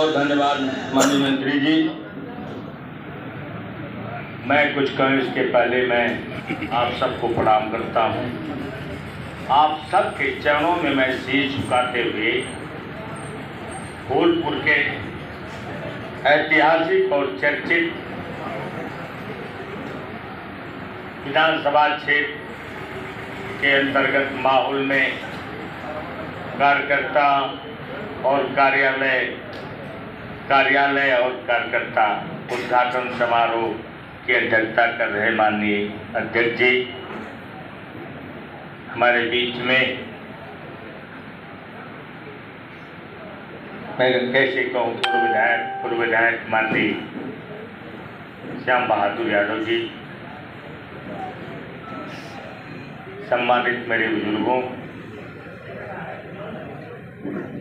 बहुत धन्यवाद माननीय मंत्री जी। मैं कुछ कहूँ इसके पहले मैं आप सबको प्रणाम करता हूँ। आप सबके चरणों में मैं शीश झुकाते हुए फूलपुर के ऐतिहासिक और चर्चित विधानसभा क्षेत्र के अंतर्गत माहौल में कार्यकर्ता और कार्यालय और कार्यकर्ता उद्घाटन समारोह की अध्यक्षता कर रहे माननीय अध्यक्ष जी हमारे बीच में, मैं कैसे कहूँ, पूर्व विधायक माननीय श्याम बहादुर यादव जी, सम्मानित मेरे बुजुर्गों,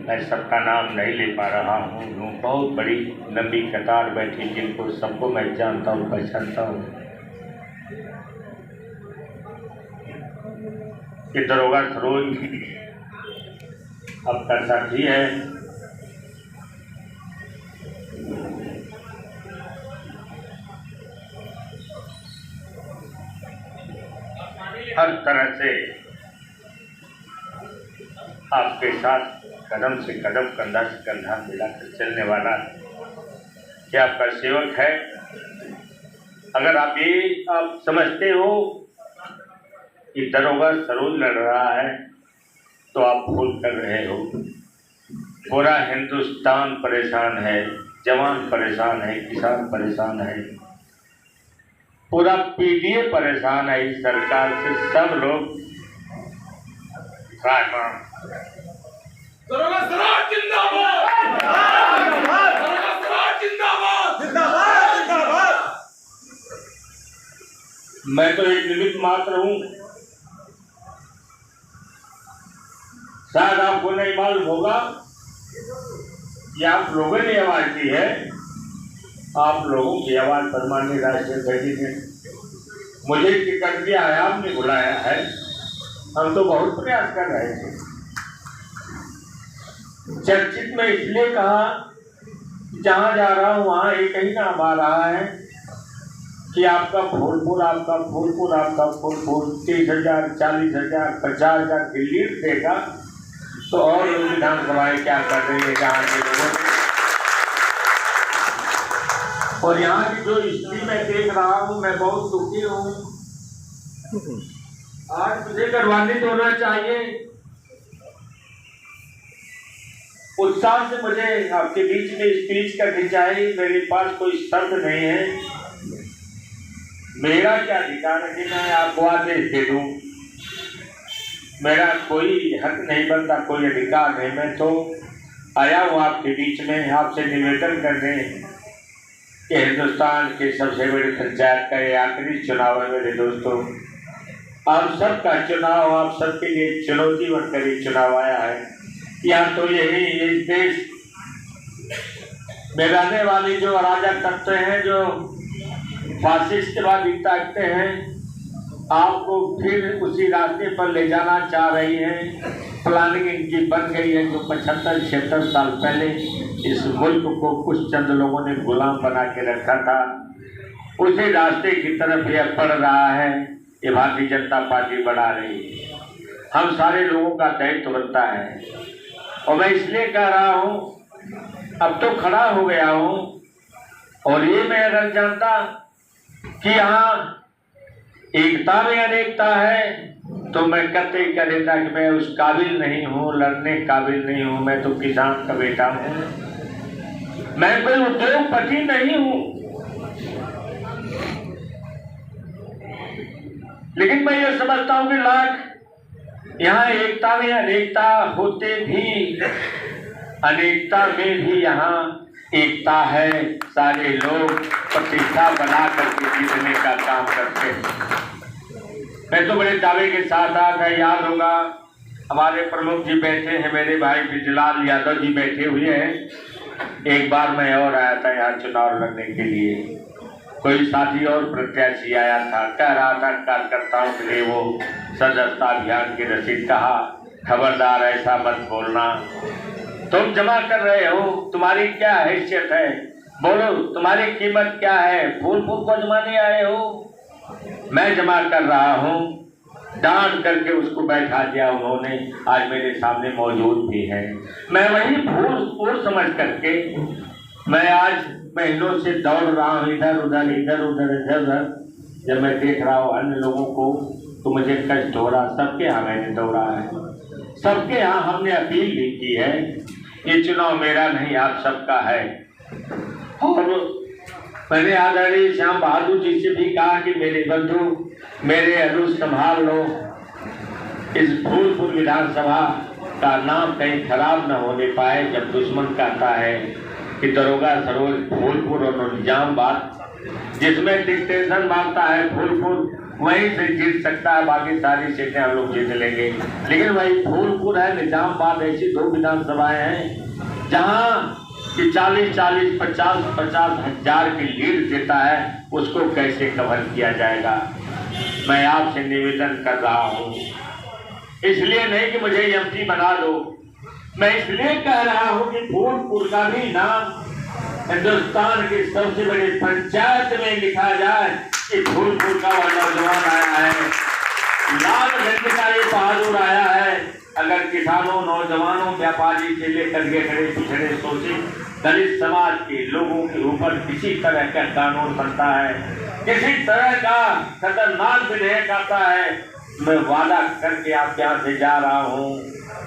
मैं सबका नाम नहीं ले पा रहा हूँ, बहुत बड़ी लंबी कतार बैठी जिनको सबको मैं जानता हूँ, पहचानता हूँ। ये दरोगा सरोज आपका साथी है। हर तरह से आपके साथ कदम से कदम, कंधा से कंधा मिलाकर चलने वाला क्या आपका सेवक है। अगर आप समझते हो कि दरोगा सरोज लड़ रहा है तो आप भूल कर रहे हो। पूरा हिंदुस्तान परेशान है, जवान परेशान है, किसान परेशान है, पूरा पीडीए परेशान है इस सरकार से। सब लोग दरोगा सरोज जिंदाबाद, दरोगा सरोज जिंदाबाद, जिंदाबाद, जिंदाबाद। मैं तो एक निमित्त मात्र हूँ। शायद आपको नहीं मालूम होगा कि आप लोगों ने आवाज दी है। आप लोगों की आवाज पर माननीय राष्ट्रपति जी ने मुझे टिकट दिया है, आपने बुलाया है। हम तो बहुत प्रयास कर रहे थे। चर्चित में इसलिए कहा, जहां जा रहा हूं वहां एक ही नाम आ रहा है कि आपका फूलपुर 30,000, 40,000, 50,000 की लीड देगा तो और लोग विधानसभाएं क्या कर रही है जहाँ के लोगों। और यहाँ की जो स्थिति मैं देख रहा हूँ, मैं बहुत दुखी हूँ। आज मुझे गौरवान्वित होना चाहिए। उत्साह से मुझे आपके बीच में स्पीच करनी चाहिए। मेरे पास कोई शब्द नहीं है। मेरा क्या अधिकार है कि मैं आपको आदेश दे दूं? मेरा कोई हक नहीं बनता, कोई अधिकार नहीं। मैं तो आया हूँ आपके बीच में आपसे निवेदन करने कि हिंदुस्तान के सबसे बड़े पंचायत का ये आखिरी चुनाव है मेरे दोस्तों। आप सबका चुनाव आप सबके लिए चुनौती बनकर ये चुनाव आया है। या तो यही इस देश में रहने वाली जो अराजक तत्व हैं, जो फासिस्टवादी ताकतें हैं, आपको फिर उसी रास्ते पर ले जाना चाह रही हैं। प्लानिंग इनकी बन गई है जो 75-76 साल पहले इस मुल्क को कुछ चंद लोगों ने गुलाम बना के रखा था, उसी रास्ते की तरफ यह बढ़ रहा है। ये भारतीय जनता पार्टी बढ़ा रही है। हम सारे लोगों का दायित्व बनता है। और मैं इसलिए कह रहा हूँ, अब तो खड़ा हो गया हूँ। और ये मैं अगर जानता कि यहाँ एकता में अनेकता है तो मैं कतई कह देता कि मैं उस काबिल नहीं हूँ, लड़ने काबिल नहीं हूँ। मैं तो किसान का बेटा हूँ, मैं कोई उद्योगपति नहीं हूँ। लेकिन मैं ये समझता हूँ कि लाख यहाँ एकता में अनेकता होते भी, अनेकता में भी यहाँ एकता है। सारे लोग प्रतिष्ठा बना करके जीतने का काम करते हैं। मैं तो बड़े दावे के साथ आता, याद होगा हमारे प्रमुख जी बैठे हैं, मेरे भाई ब्रिजलाल यादव जी बैठे हुए हैं। एक बार मैं और आया था यहाँ चुनाव लड़ने के लिए। कोई साथी और प्रत्याशी आया था, कह रहा था कार्यकर्ताओं के लिए वो सदस्यता अभियान की रसीद। कहा खबरदार ऐसा मत बोलना, तुम जमा कर रहे हो, तुम्हारी क्या हैसियत है? बोलो, तुम्हारी कीमत क्या है? फूलपुर को जमाने आए हो? मैं जमा कर रहा हूँ। डांट करके उसको बैठा दिया उन्होंने, आज मेरे सामने मौजूद भी है। मैं वही फूल समझ करके मैं आज महीनों से दौड़ रहा हूँ, इधर उधर इधर उधर इधर उधर। जब मैं देख रहा हूँ अन्य लोगों को तो मुझे कष्ट हो रहा। सबके यहाँ मैंने दौड़ा है, सबके यहाँ हमने अपील भी की है। ये चुनाव मेरा नहीं, आप सबका है। और मैंने आदरणीय श्याम बहादुर जी से भी कहा कि मेरे बंधु, मेरे अनुज संभाल लो, इस फूलपुर विधानसभा का नाम कहीं खराब न होने पाए। जब दुश्मन कहता है कि दरोगा सरोज फूलपुर और निजामबाद, जिसमें डिक्टेशन मांगता है फूलपुर, वहीं से जीत सकता है, बाकी सारी सीटें हम लोग जीत लेंगे। लेकिन वही फूलपुर है, निजामबाद, ऐसी दो विधानसभाएं हैं जहां कि 40-40, 50-50 हजार की लीड देता है, उसको कैसे कवर किया जाएगा? मैं आपसे निवेदन कर रहा हूँ, इसलिए नहीं कि मुझे एमपी बना दो, मैं इसलिए कह रहा हूँ कि फूलपुर का भी नाम हिंदुस्तान की सबसे बड़ी पंचायत में लिखा जाए कि फूलपुर का वह नौजवान आया है, लालगंज का ये बहादुर आया है। अगर किसानों, नौजवानों, व्यापारी से लेकर के खड़े पिछड़े शोषित दलित समाज के लोगों के ऊपर किसी तरह का कानून बनता है, किसी तरह का खतरनाक विधेयक आता है, मैं वादा करके आप यहाँ से जा रहा हूँ,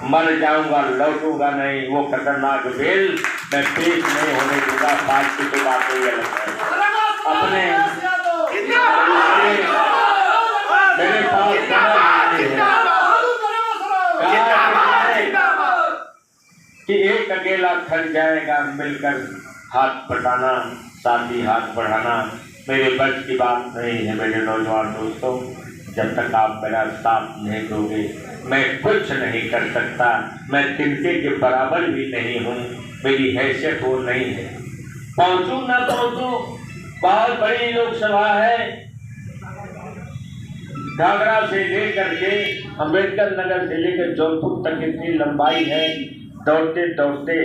मर जाऊंगा, लौटूंगा नहीं। वो खतरनाक बिल मैं पेश नहीं होने दूंगा। पार्टी की तो बात ही अलग है। अपने मेरे पास कि एक अकेला थक जाएगा, मिलकर हाथ बटाना, साथी हाथ बढ़ाना मेरे बस की बात नहीं है। मेरे नौजवान दोस्तों, जब तक आप मेरा साथ नहीं दोगे मैं कुछ नहीं कर सकता। मैं तिनके के बराबर भी नहीं हूँ, मेरी हैसियत वो नहीं है। पहुँचूँ ना पहुँचूँ, बहुत बड़ी लोकसभा है, घाघरा से लेकर के अम्बेडकर नगर से लेकर जौनपुर तक इतनी लंबाई है, दौड़ते दौड़ते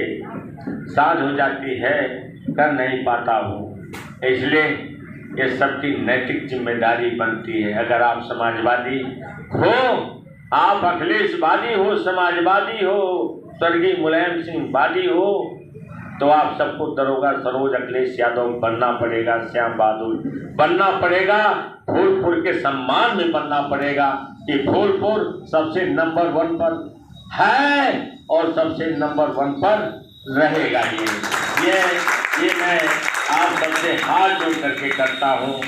साँझ हो जाती है, कर नहीं पाता हूँ। इसलिए ये सबकी नैतिक जिम्मेदारी बनती है। अगर आप समाजवादी हो, आप अखिलेशवादी हो, समाजवादी हो, स्वर्गीय मुलायम सिंह वादी हो, तो आप सबको दरोगा सरोज अखिलेश यादव बनना पड़ेगा, श्याम बहादुर बनना पड़ेगा, फूलपुर के सम्मान में बनना पड़ेगा कि फूलपुर सबसे नंबर 1 पर है और सबसे नंबर 1 पर रहेगा। ये मैं आप सबसे हाथ जोड़ करके करता हूँ।